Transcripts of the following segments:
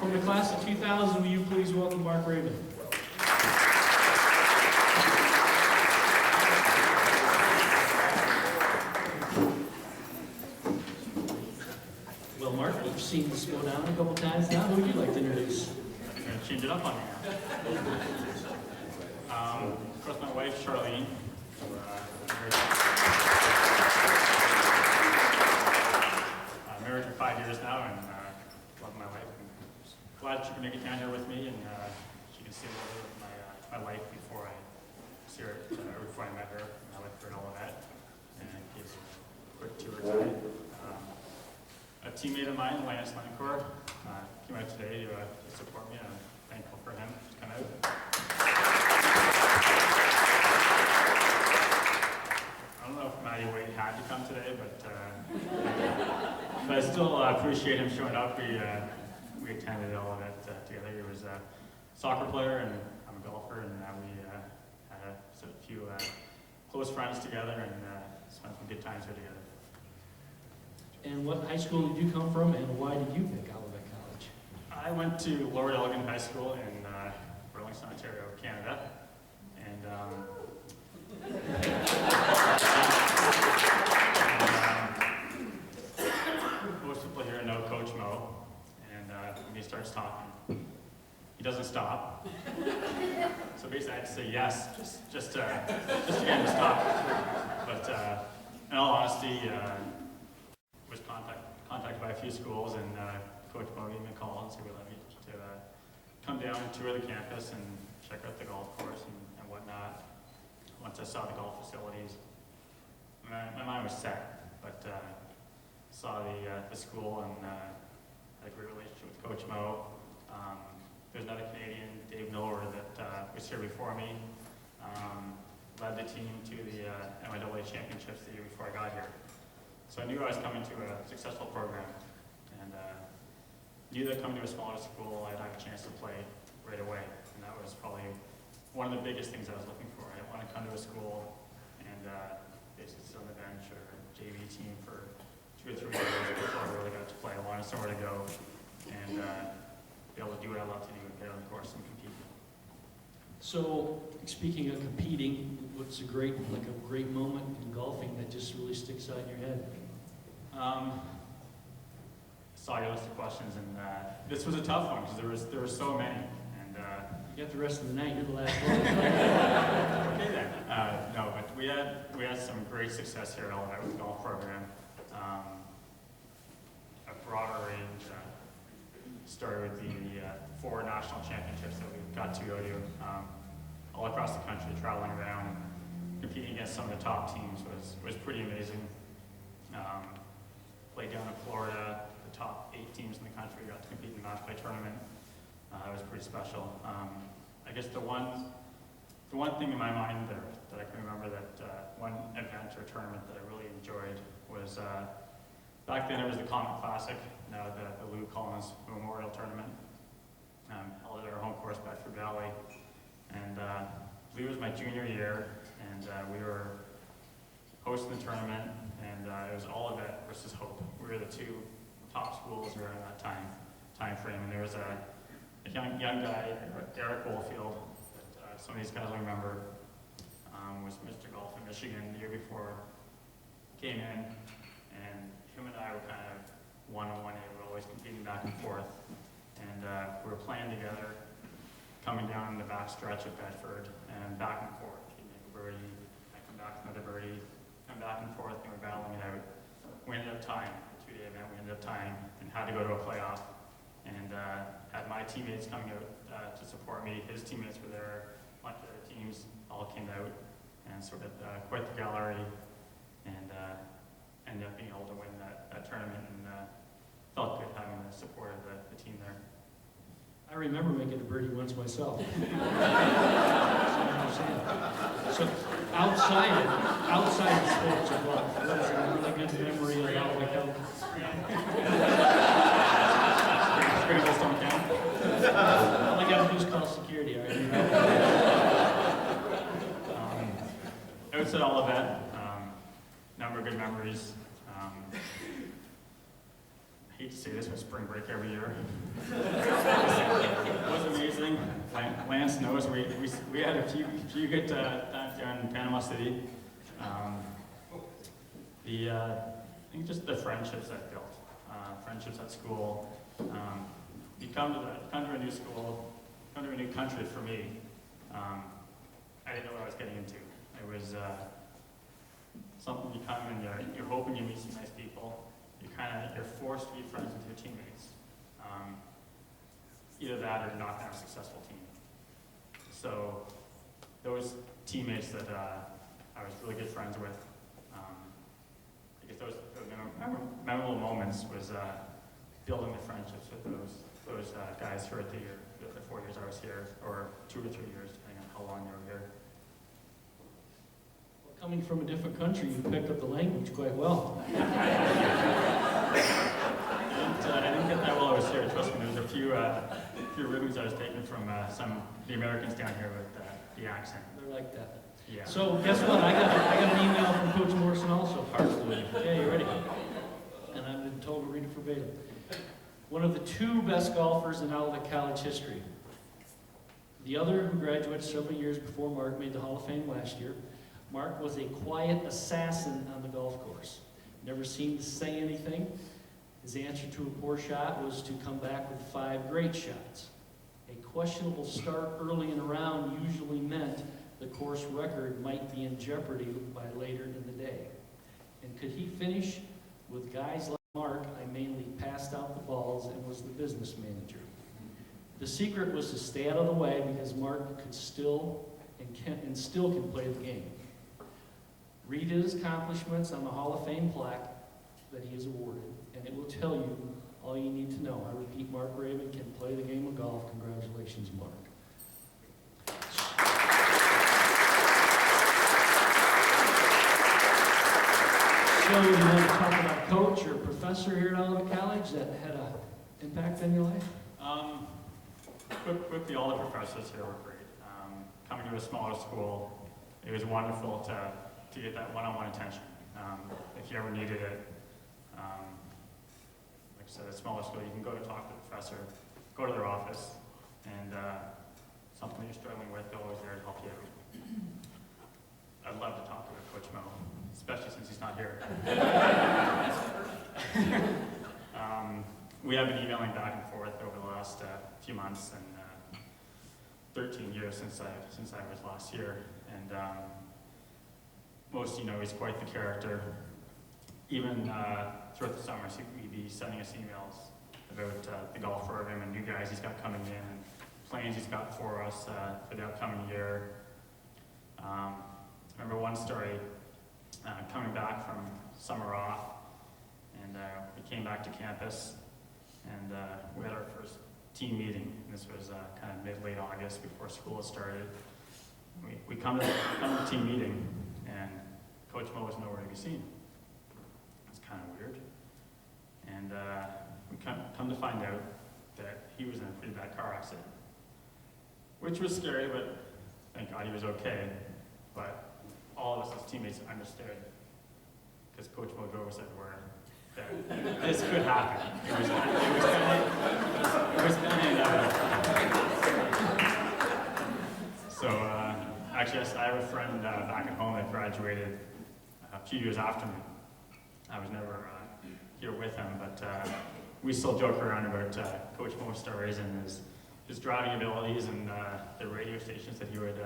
From the class of 2000, will you please welcome Mark Raven? Well, Mark, we've seen this go down a couple times now. Who would you like to introduce? I'm going to change it up on you. Of course, my wife, Charlene. I'm married for 5 years now and love my wife. I'm glad she can make it down here with me and she can see a little bit of my life before I see her, before I met her. I like her and Olivet. And give a quick tour today. A teammate of mine, Lance Lancourt, came out today to support me, and I'm thankful for him to come out. I don't know if Matty Wade had to come today, but I still appreciate him showing up. We attended all of it together. He was a soccer player, and I'm a golfer, and we had a few close friends together and spent some good times here together. And what high school did you come from, and why did you pick Olivet College? I went to Lower Elgin High School in Burlington, Ontario, Canada, and most people here know Coach Mo, and when he starts talking, he doesn't stop. So basically, I had to say yes, just to get him to stop. But in all honesty, was contacted by a few schools, and Coach Mo gave me a call and said would let me to come down and tour the campus and check out the golf course and whatnot. Once I saw the golf facilities, my mind was set, but saw the school and had a great relationship with Coach Mo. There's another Canadian, Dave Miller, that was here before me. Led the team to the MIAA championships the year before I got here. So I knew I was coming to a successful program, and knew that coming to a smaller school, I'd have a chance to play right away. And that was probably one of the biggest things I was looking for. I didn't want to come to a school and basically sit on the bench or a JV team for 2 or 3 years before I really got to play. I wanted somewhere to go and be able to do what I love to do and get on the course and compete. So, speaking of competing, what's a great moment in golfing that just really sticks out in your head? Saw your list of questions, and this was a tough one because there were so many. And you got the rest of the night. You're the last one. Okay then. No, but we had some great success here at Olivet with the golf program. A broader range. Started with the 4 national championships that we got to go to all across the country, traveling around, competing against some of the top teams was pretty amazing. Played down in Florida, the top 8 teams in the country got to compete in the match play tournament. It was pretty special. I guess the one thing in my mind there that I can remember that one event or tournament that I really enjoyed was back then it was the Comet Classic, now the Lou Collins Memorial Tournament, held at our home course, Bedford Valley. And I believe it was my junior year, and we were hosting the tournament, and it was Olivet versus Hope. We were the 2 top schools around that time frame, and there was a young guy, Eric Woolfield, that some of these guys will remember, was Mr. Golf in Michigan the year before, came in, and him and I were kind of one-on-one, we were always competing back and forth, and we were playing together, coming down the back stretch of Bedford, and back and forth. He'd make a birdie, I come back with another birdie, come back and forth, and we're battling it out. We ended up tying, the 2-day event, we ended up tying, and had to go to a playoff, and had my teammates coming out to support me. His teammates were there, a bunch of other teams all came out, and sort of quite the gallery, and ended up being able to win that tournament, and felt good having the support of the team there. I remember making a birdie once myself. So outside the sports of life, what is a really good memory of Olivet College? Sprinkles don't count. All I got to do is call security, all right? Outside Olivet, number of good memories. I hate to say this, but spring break every year. Lance knows, we had a few good times down in Panama City. I think just the friendships I built, friendships at school. You come to a new school, come to a new country for me. I didn't know what I was getting into. It was something you come and you're hoping you meet some nice people. You're forced to be friends with your teammates. Either that or not have a successful team. So those teammates that I was really good friends with, I guess those memorable moments was building the friendships with those guys throughout the 4 years I was here, or 2 or 3 years, depending on how long they were here. Well, coming from a different country, you picked up the language quite well. I didn't get that while I was here. Trust me, there was a few ribbons I was taking from some of the Americans down here with the accent. They're like that. Yeah. So guess what? I got an email from Coach Morrison also, partially. Okay, you ready? And I've been told to read it verbatim. One of the 2 best golfers in Olivet College history. The other, who graduated several years before Mark, made the Hall of Fame last year. Mark was a quiet assassin on the golf course. Never seemed to say anything. His answer to a poor shot was to come back with 5 great shots. A questionable start early in a round usually meant the course record might be in jeopardy by later in the day. And could he finish? With guys like Mark, I mainly passed out the balls and was the business manager. The secret was to stay out of the way because Mark could still can play the game. Read his accomplishments on the Hall of Fame plaque that he is awarded, and it will tell you all you need to know. I repeat, Mark Raven can play the game of golf. Congratulations, Mark. So you want to talk about coach or professor here at Olivet College that had an impact on your life? Quickly, all the professors here were great. Coming to a smaller school, it was wonderful to get that one-on-one attention. If you ever needed it, like I said, at a smaller school, you can go to talk to the professor, go to their office, and something you're struggling with, they're always there to help you out. I'd love to talk to Coach Mo, especially since he's not here. We have been emailing back and forth over the last few months and 13 years since I was last here. And most of you know he's quite the character. Even throughout the summers, he'd be sending us emails about the golf program and new guys he's got coming in and plans he's got for us for the upcoming year. I remember one story coming back from summer off, and we came back to campus, and we had our first team meeting. And this was kind of mid-late August before school had started. We come to the team meeting, and Coach Mo was nowhere to be seen. It's kind of weird. And we come to find out that he was in a pretty bad car accident, which was scary, but thank God he was okay. But all of us as teammates understood, because Coach Mo drove us everywhere, that this could happen. It was kind of inevitable. So actually, I have a friend back at home that graduated a few years after me. I was never here with him, but we still joke around about Coach Mo's stories and his driving abilities and the radio stations that he would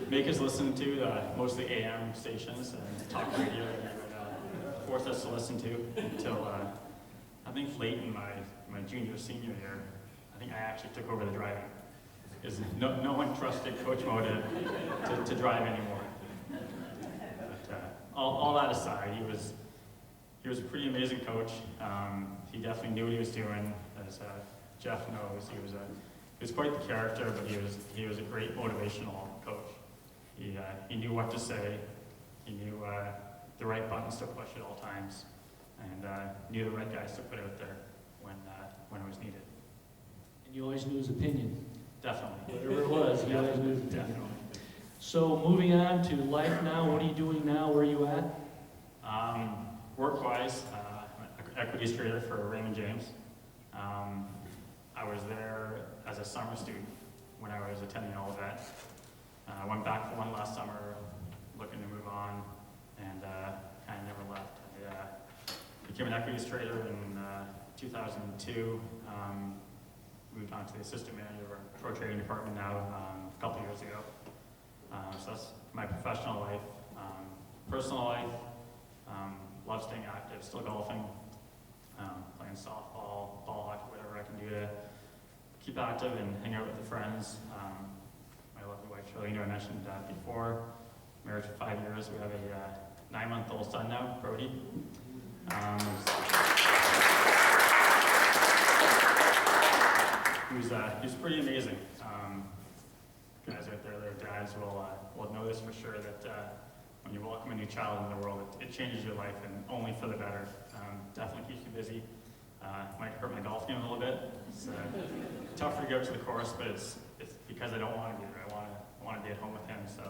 make us listen to, mostly AM stations and talk radio that he would force us to listen to until I think late in my junior, senior year. I think I actually took over the driving because no one trusted Coach Mo to drive anymore. But all that aside, he was a pretty amazing coach. He definitely knew what he was doing. As Jeff knows, he was quite the character, but he was a great motivational coach. He knew what to say. He knew the right buttons to push at all times, and knew the right guys to put out there when it was needed. And you always knew his opinion. Definitely. Whatever it was, you always knew his opinion. Definitely. So moving on to life now, what are you doing now? Where are you at? Work-wise, I'm an equities trader for Raymond James. I was there as a summer student, when I was attending Olivet. I went back for one last summer, looking to move on, and kind of never left. I became an equities trader in 2002. Moved on to the assistant manager of our pro trading department now a couple years ago. So that's my professional life. Personal life, love staying active, still golfing, playing softball, ball hockey, whatever I can do to keep active and hang out with the friends. My lovely wife, Charlene, I mentioned before, married for 5 years. We have a 9-month-old son now, Brody. He's pretty amazing. Guys out there, their dads will know this for sure, that when you welcome a new child in the world, it changes your life, and only for the better. Definitely keeps you busy. Might hurt my golf game a little bit. It's tougher to go to the course, but it's because I don't want to be there. I want to be at home with him. So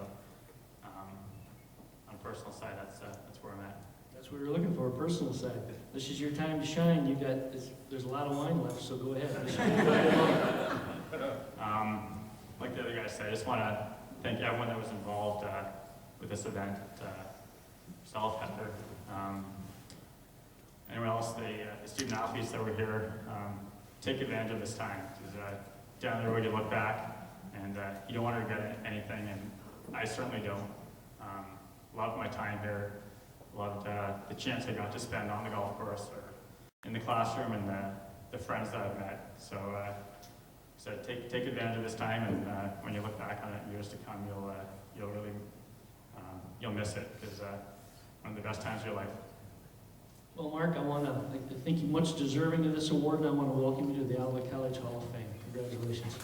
on a personal side, that's where I'm at. That's what we're looking for, a personal side. This is your time to shine. There's a lot of wine left, so go ahead. Like the other guys said, I just want to thank everyone that was involved with this event. Yourself, Heather, anyone else, the student athletes that were here. Take advantage of this time. Because down the road you look back and you don't want to regret anything, and I certainly don't. Loved my time here. Loved the chance I got to spend on the golf course or in the classroom, and the friends that I've met. So take advantage of this time, and when you look back on it years to come, you'll really you'll miss it, because one of the best times of your life. Well, Mark, I think you're much deserving of this award, and I want to welcome you to the Olivet College Hall of Fame. Congratulations.